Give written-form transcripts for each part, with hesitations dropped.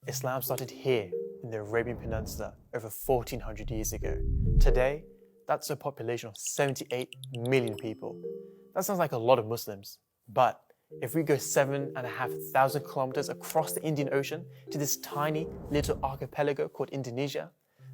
Islam started here in the Arabian Peninsula over 1400 years ago. Today, that's a population of 78 million people. That sounds like a lot of Muslims, but if we go 7,500 kilometers across the Indian Ocean to this tiny little archipelago called Indonesia,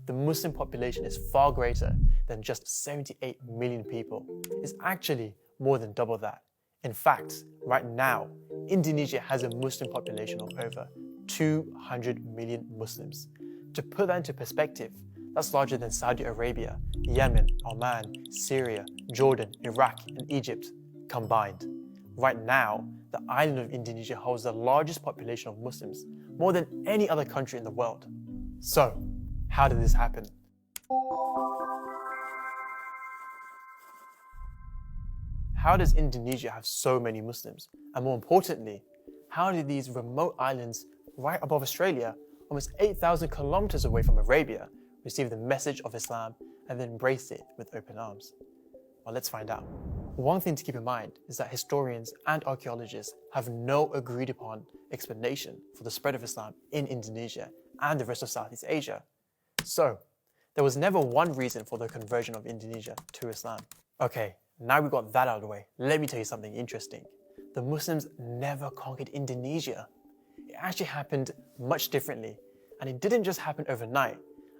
the Muslim population is far greater than just 78 million people. It's actually more than double that. In fact, right now, Indonesia has a Muslim population of over 200 million Muslims. To put that into perspective, that's larger than Saudi Arabia, Yemen, Oman, Syria, Jordan, Iraq, and Egypt combined. Right now, the island of Indonesia holds the largest population of Muslims, more than any other country in the world. So, how did this happen? How does Indonesia have so many Muslims? And more importantly, how did these remote islands right above Australia, almost 8,000 kilometers away from Arabia, receive the message of Islam and then embrace it with open arms? Well, let's find out. One thing to keep in mind is that historians and archaeologists have no agreed upon explanation for the spread of Islam in Indonesia and the rest of Southeast Asia. So, there was never one reason for the conversion of Indonesia to Islam. Okay, now we've got that out of the way, let me tell you something interesting. The Muslims never conquered Indonesia. It actually happened much differently, and it didn't just happen overnight,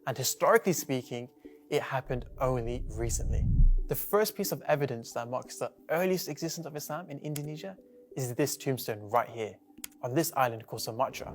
and historically speaking, it happened only recently. The first piece of evidence that marks the earliest existence of Islam in Indonesia is this tombstone right here, on this island called Sumatra.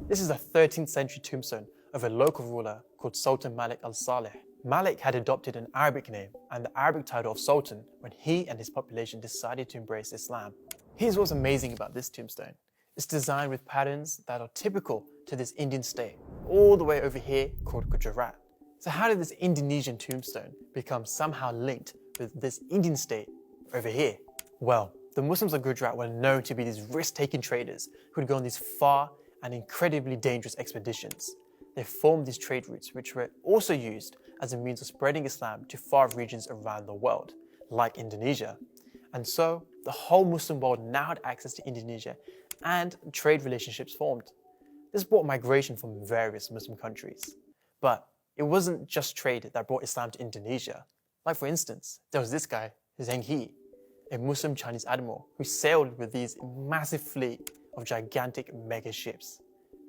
This is a 13th century tombstone of a local ruler called Sultan Malik al-Saleh. Malik had adopted an Arabic name and the Arabic title of Sultan when he and his population decided to embrace Islam. Here's what's amazing about this tombstone. It's designed with patterns that are typical to this Indian state, all the way over here called Gujarat. So how did this Indonesian tombstone become somehow linked with this Indian state over here? Well, the Muslims of Gujarat were known to be these risk-taking traders who would go on these far and incredibly dangerous expeditions. They formed these trade routes, which were also used as a means of spreading Islam to far regions around the world, like Indonesia. And so, the whole Muslim world now had access to Indonesia and trade relationships formed. This brought migration from various Muslim countries. But it wasn't just trade that brought Islam to Indonesia. Like for instance, there was this guy, Zheng He, a Muslim Chinese admiral who sailed with these massive fleet of gigantic mega ships.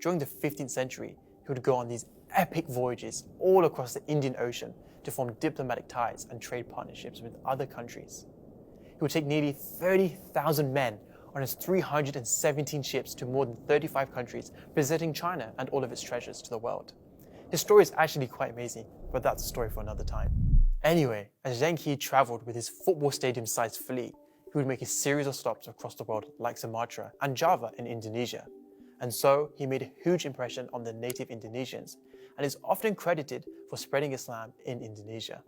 During the 15th century, he would go on these epic voyages all across the Indian Ocean to form diplomatic ties and trade partnerships with other countries. He would take nearly 30,000 men on his 317 ships to more than 35 countries, presenting China and all of its treasures to the world. His story is actually quite amazing, but that's a story for another time. Anyway, as Zheng He traveled with his football stadium-sized fleet, he would make a series of stops across the world like Sumatra and Java in Indonesia. And so he made a huge impression on the native Indonesians and is often credited for spreading Islam in Indonesia.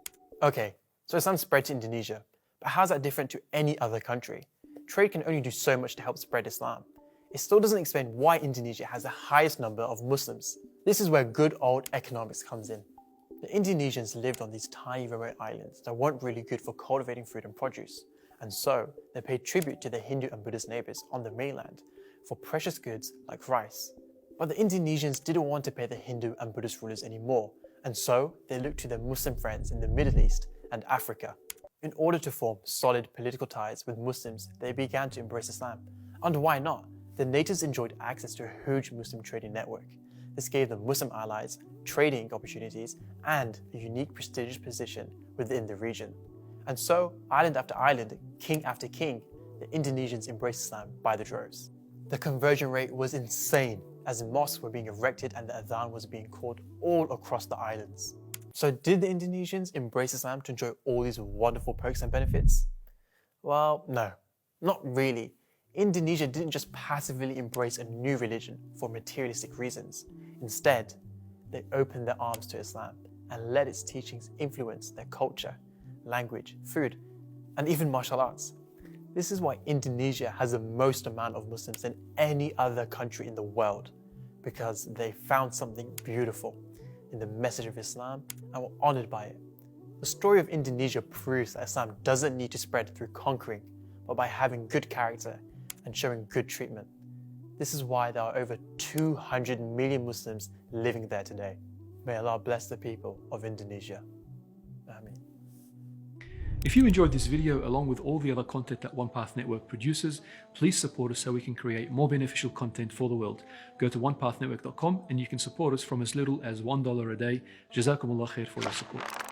Okay, so Islam spread to Indonesia, but how's that different to any other country? Trade can only do so much to help spread Islam. It still doesn't explain why Indonesia has the highest number of Muslims. This is where good old economics comes in. The Indonesians lived on these tiny remote islands that weren't really good for cultivating food and produce, and so they paid tribute to their Hindu and Buddhist neighbors on the mainland for precious goods like rice. But the Indonesians didn't want to pay the Hindu and Buddhist rulers anymore, and so they looked to their Muslim friends in the Middle East and Africa. In order to form solid political ties with Muslims, they began to embrace Islam. And why not? The natives enjoyed access to a huge Muslim trading network. This gave them Muslim allies, trading opportunities, and a unique prestigious position within the region. And so, island after island, king after king, the Indonesians embraced Islam by the droves. The conversion rate was insane, as mosques were being erected and the adhan was being called all across the islands. So did the Indonesians embrace Islam to enjoy all these wonderful perks and benefits? Well, no, not really. Indonesia didn't just passively embrace a new religion for materialistic reasons. Instead, they opened their arms to Islam and let its teachings influence their culture, language, food, and even martial arts. This is why Indonesia has the most amount of Muslims than any other country in the world, because they found something beautiful in the message of Islam and were honored by it. The story of Indonesia proves that Islam doesn't need to spread through conquering, but by having good character and showing good treatment. This is why there are over 200 million Muslims living there today. May Allah bless the people of Indonesia. Ameen. If you enjoyed this video along with all the other content that OnePath Network produces, please support us so we can create more beneficial content for the world. Go to onepathnetwork.com and you can support us from as little as $1 a day. Jazakumullah khair for your support.